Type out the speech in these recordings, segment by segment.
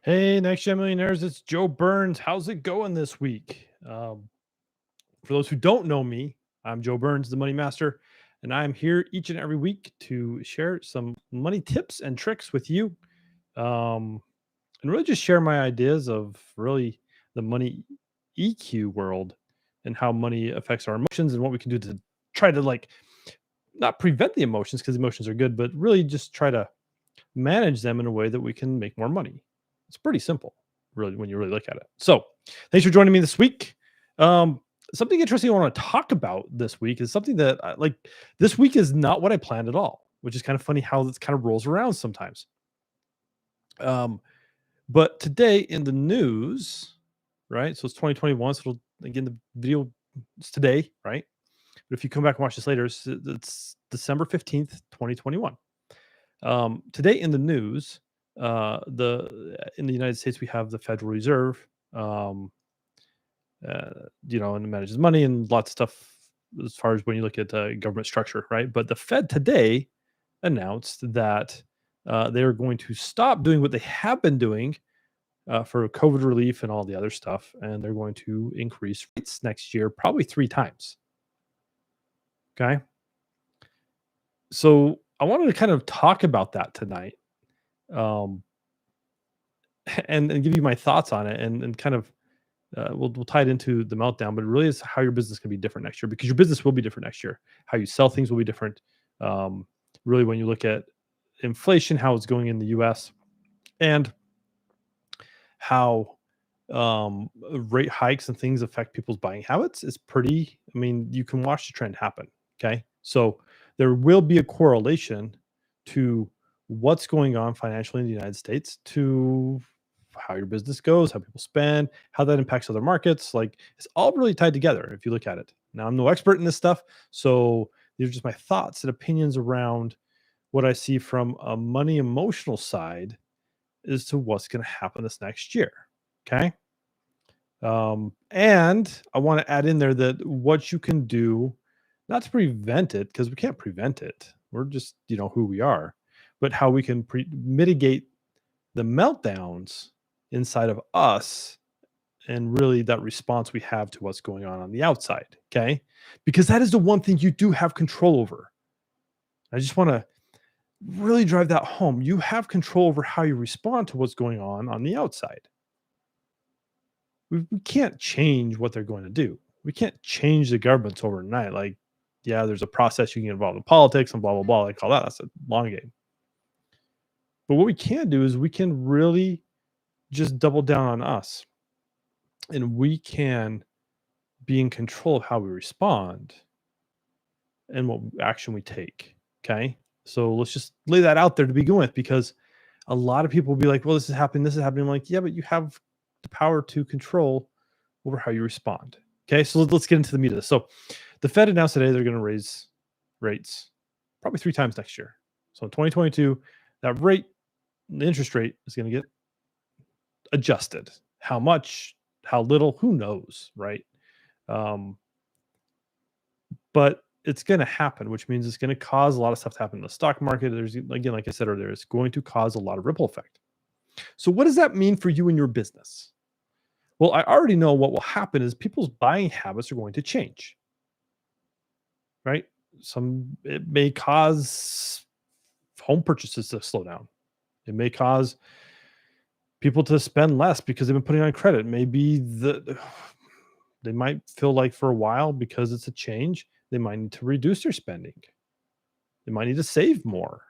Hey, Next Gen Millionaires, it's Joe Burns. How's it going this week? For those who don't know me, I'm Joe Burns, the Money Master, and I'm here each and every week to share some money tips and tricks with you, um, and really just share my ideas of really the money EQ world and how money affects our emotions and what we can do to try to not prevent the emotions because emotions are good, but really just try to manage them in a way that we can make more money. It's pretty simple, really, when you really look at it. So, thanks for joining me this week. Um, Something interesting I want to talk about this week is something that this week is not what I planned at all, which is kind of funny how this kind of rolls around sometimes. Um, but today in the news, right? So it's 2021. So again, the video is today, right? But if you come back and watch this later, it's December 15th, 2021. Today in the news, the in the United States we have the Federal Reserve, um, and it manages money and lots of stuff as far as when you look at government structure, right? But the Fed today announced that they are going to stop doing what they have been doing for COVID relief and all the other stuff, and they're going to increase rates next year, probably three times. Okay, so I wanted to kind of talk about that tonight. Um, and give you my thoughts on it and kind of we'll tie it into the meltdown, but it really is how your business can be different next year because your business will be different next year. How you sell things will be different. Um, Really, when you look at inflation, how it's going in the US, and how rate hikes and things affect people's buying habits is pretty. I mean, you can watch the trend happen. Okay. So there will be a correlation to what's going on financially in the United States to how your business goes, how people spend, how that impacts other markets. Like it's all really tied together if you look at it. Now, I'm no expert in this stuff. So these are just my thoughts and opinions around what I see from a money emotional side as to what's going to happen this next year. Okay. And I want to add in there that what you can do, not to prevent it, because we can't prevent it. We're just, who we are, but how we can mitigate the meltdowns inside of us and really that response we have to what's going on the outside. Okay. Because that is the one thing you do have control over. I just want to really drive that home. You have control over how you respond to what's going on the outside. We can't change what they're going to do. We can't change the governments overnight. Like, yeah, there's a process you can get involved in politics and blah blah blah. Like all that. That's a long game. But what we can do is we can really just double down on us, and we can be in control of how we respond and what action we take. Okay, so let's just lay that out there to begin with, because a lot of people will be like, "Well, this is happening. This is happening." I'm like, yeah, but you have the power to control over how you respond. Okay, so let's get into the meat of this. So, the Fed announced today they're going to raise rates probably three times next year. So in 2022, that rate, the interest rate, is going to get adjusted. How much, how little, who knows, right? Um, but it's going to happen, which means it's going to cause a lot of stuff to happen in the stock market. There's, again, like I said earlier, it's going to cause a lot of ripple effect. So, what does that mean for you and your business? Well, I already know what will happen is people's buying habits are going to change, right? It may cause home purchases to slow down. It may cause people to spend less because they've been putting on credit. Maybe they might feel like for a while, because it's a change, they might need to reduce their spending. They might need to save more,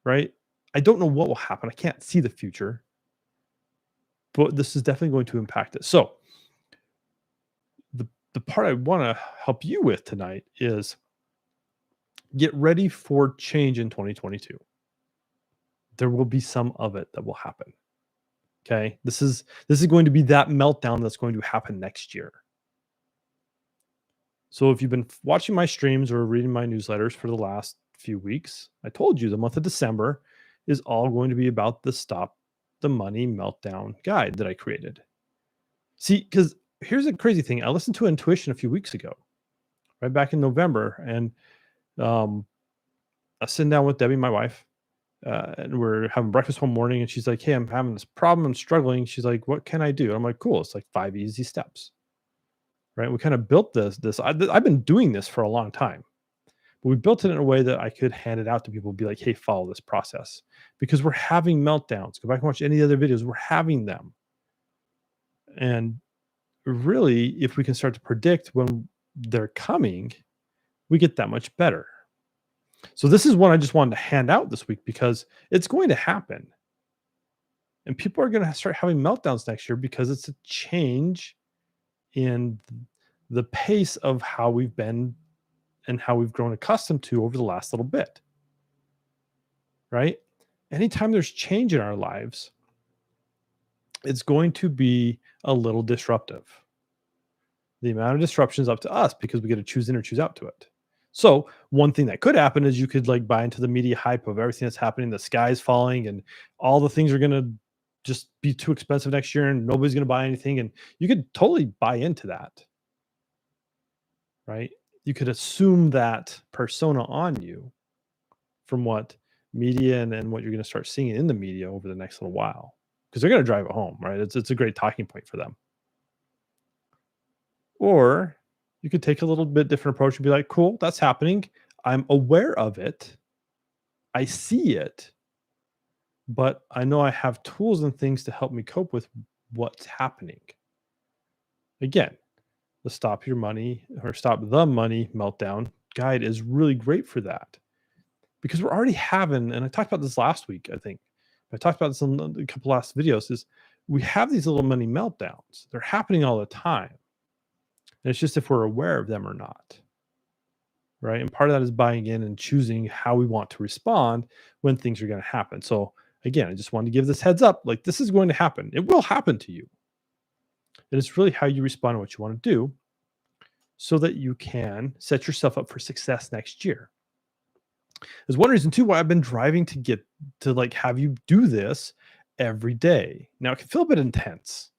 right? I don't know what will happen. I can't see the future, but this is definitely going to impact it. So, the part I want to help you with tonight is get ready for change in 2022. There will be some of it that will happen. Okay? This is going to be that meltdown that's going to happen next year. So if you've been watching my streams or reading my newsletters for the last few weeks, I told you the month of December is all going to be about the Stop the Money Meltdown guide that I created. See, because here's a crazy thing. I listened to Intuition a few weeks ago, right back in November, and I was sitting down with Debbie, my wife, and we're having breakfast one morning, and she's like, "Hey, I'm having this problem. I'm struggling." She's like, "What can I do?" I'm like, "Cool. It's like 5 easy steps." Right? We kind of built I've been doing this for a long time, but we built it in a way that I could hand it out to people, be like, "Hey, follow this process," because we're having meltdowns. Go back and watch any other videos. We're having them, and really, if we can start to predict when they're coming, we get that much better. So this is one I just wanted to hand out this week because it's going to happen. And people are going to start having meltdowns next year because it's a change in the pace of how we've been and how we've grown accustomed to over the last little bit. Right? Anytime there's change in our lives, it's going to be a little disruptive. The amount of disruption is up to us because we get to choose in or choose out to it. So one thing that could happen is you could like buy into the media hype of everything that's happening, the sky's falling, and all the things are going to just be too expensive next year, and nobody's going to buy anything. And you could totally buy into that, right? You could assume that persona on you from what media and what you're going to start seeing in the media over the next little while, because they're going to drive it home, right? It's a great talking point for them. Or you could take a little bit different approach and be like, cool, that's happening. I'm aware of it. I see it, but I know I have tools and things to help me cope with what's happening. Again, the Stop Your Money or Stop the Money Meltdown guide is really great for that because we're already having, and I talked about this last week, I think. I talked about this in a couple last videos, is we have these little money meltdowns. They're happening all the time. And it's just if we're aware of them or not. Right. And part of that is buying in and choosing how we want to respond when things are going to happen. So, again, I just wanted to give this heads up, like, this is going to happen. It will happen to you. And it's really how you respond to what you want to do so that you can set yourself up for success next year. There's one reason too why I've been driving to get to like have you do this every day. Now it can feel a bit intense.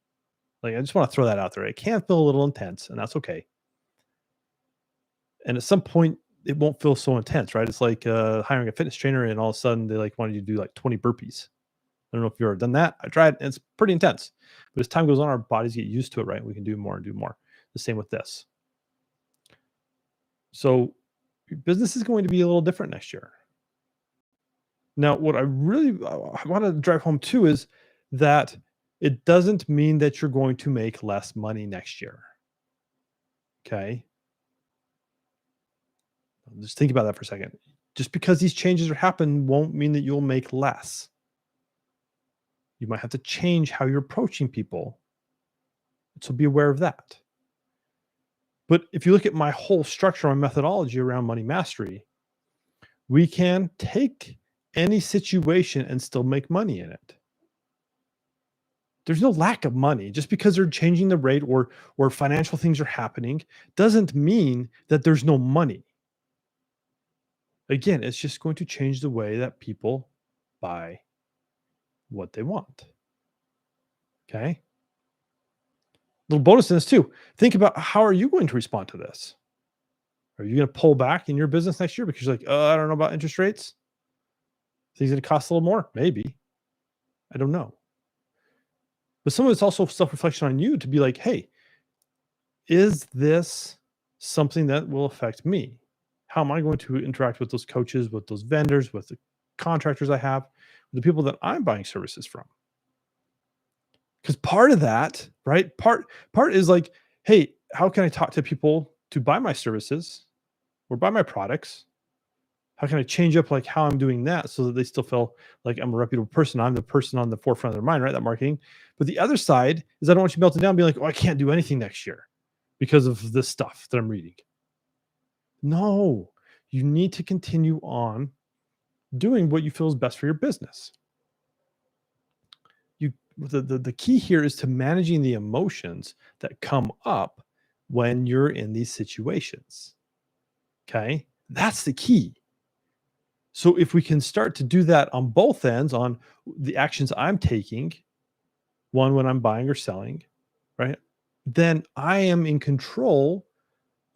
Like, I just want to throw that out there. It can feel a little intense, and that's okay. And at some point, it won't feel so intense, right? It's like hiring a fitness trainer, and all of a sudden they like wanted you to do like 20 burpees. I don't know if you've ever done that. I tried, and it's pretty intense. But as time goes on, our bodies get used to it, right? We can do more and do more. The same with this. So your business is going to be a little different next year. Now, what I really I want to drive home too is that it doesn't mean that you're going to make less money next year. Okay. Just think about that for a second. Just because these changes are happening won't mean that you'll make less. You might have to change how you're approaching people. So be aware of that. But if you look at my whole structure, my methodology around money mastery, we can take any situation and still make money in it. There's no lack of money. Just because they're changing the rate or financial things are happening doesn't mean that there's no money. Again, it's just going to change the way that people buy what they want. Okay. Little bonus in this too. Think about, how are you going to respond to this? Are you going to pull back in your business next year because you're like, I don't know about interest rates? Things going to cost a little more? Maybe. I don't know. But some of it's also self-reflection on you to be like, hey, is this something that will affect me? How am I going to interact with those coaches, with those vendors, with the contractors I have, with the people that I'm buying services from? Because part of that, right? Part is like, hey, how can I talk to people to buy my services or buy my products? How can I change up like how I'm doing that so that they still feel like I'm a reputable person? I'm the person on the forefront of their mind, right? That marketing. But the other side is I don't want you melting down and be like, oh, I can't do anything next year because of this stuff that I'm reading. No, you need to continue on doing what you feel is best for your business. The key here is to managing the emotions that come up when you're in these situations. Okay, that's the key. So if we can start to do that on both ends, on the actions I'm taking, one when I'm buying or selling, right, then I am in control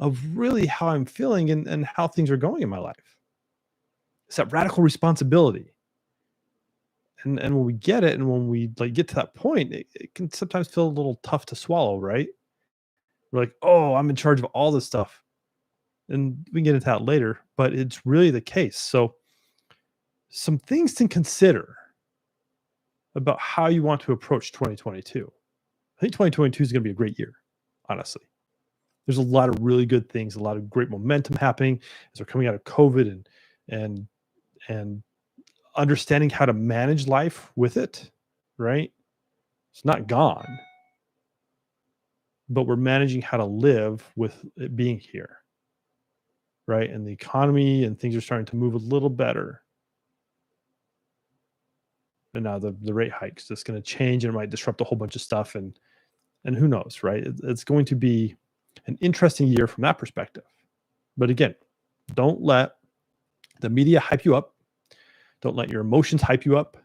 of really how I'm feeling and how things are going in my life. It's that radical responsibility. And when we get it, and when we like get to that point, it can sometimes feel a little tough to swallow, right? We're like, oh, I'm in charge of all this stuff. And we can get into that later, but it's really the case. So some things to consider about how you want to approach 2022. I think 2022 is going to be a great year, honestly. There's a lot of really good things, a lot of great momentum happening as we're coming out of COVID and and understanding how to manage life with it, right? It's not gone, but we're managing how to live with it being here, right? And the economy and things are starting to move a little better. And now the rate hikes that's going to change and it might disrupt a whole bunch of stuff and who knows, right? It's going to be an interesting year from that perspective. But again, don't let the media hype you up. Don't let your emotions hype you up.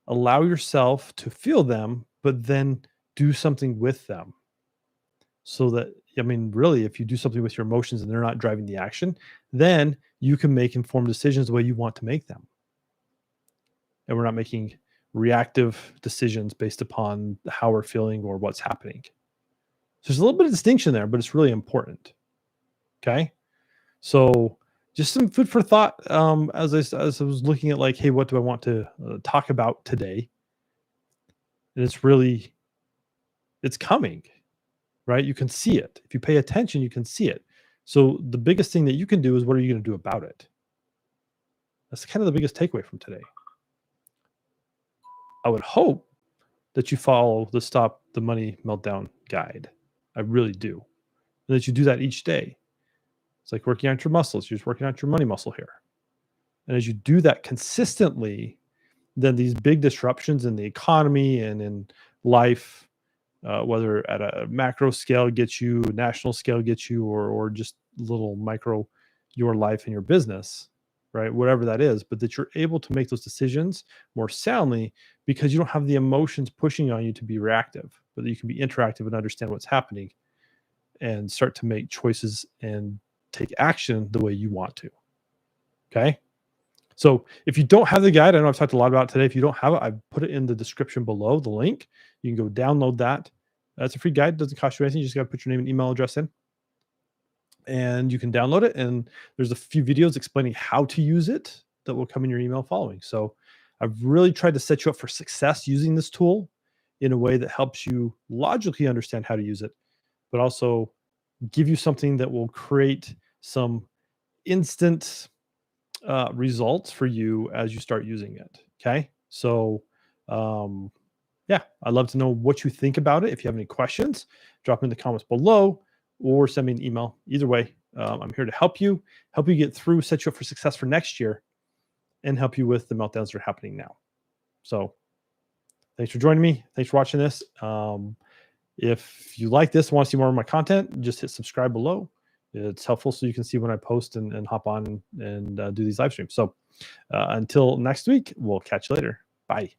Allow yourself to feel them, but then do something with them. So that, I mean, really, if you do something with your emotions and they're not driving the action, then you can make informed decisions the way you want to make them. And we're not making reactive decisions based upon how we're feeling or what's happening. So there's a little bit of distinction there, but it's really important. Okay. So just some food for thought as I was looking at like, hey, what do I want to talk about today? And it's coming, right? You can see it. If you pay attention, you can see it. So the biggest thing that you can do is what are you going to do about it? That's kind of the biggest takeaway from today. I would hope that you follow the Stop the Money Meltdown guide. I really do. And that you do that each day. It's like working out your muscles. You're just working out your money muscle here. And as you do that consistently, then these big disruptions in the economy and in life, whether at a macro scale gets you, national scale gets you, or just little micro your life and your business, right? Whatever that is, but that you're able to make those decisions more soundly because you don't have the emotions pushing on you to be reactive, but that you can be interactive and understand what's happening and start to make choices and take action the way you want to. Okay. So if you don't have the guide, I know I've talked a lot about it today. If you don't have it, I've put it in the description below, the link. You can go download that. That's a free guide. It doesn't cost you anything. You just got to put your name and email address in. And you can download it. And there's a few videos explaining how to use it that will come in your email following. So I've really tried to set you up for success using this tool in a way that helps you logically understand how to use it, but also give you something that will create some instant results for you as you start using it. Okay. So, yeah, I'd love to know what you think about it. If you have any questions, drop in the comments below or send me an email. Either way, I'm here to help you get through, set you up for success for next year, and help you with the meltdowns that are happening now. So, thanks for joining me. Thanks for watching this. If you like this, want to see more of my content, just hit subscribe below. It's helpful so you can see when I post and hop on and do these live streams. So until next week, we'll catch you later. Bye.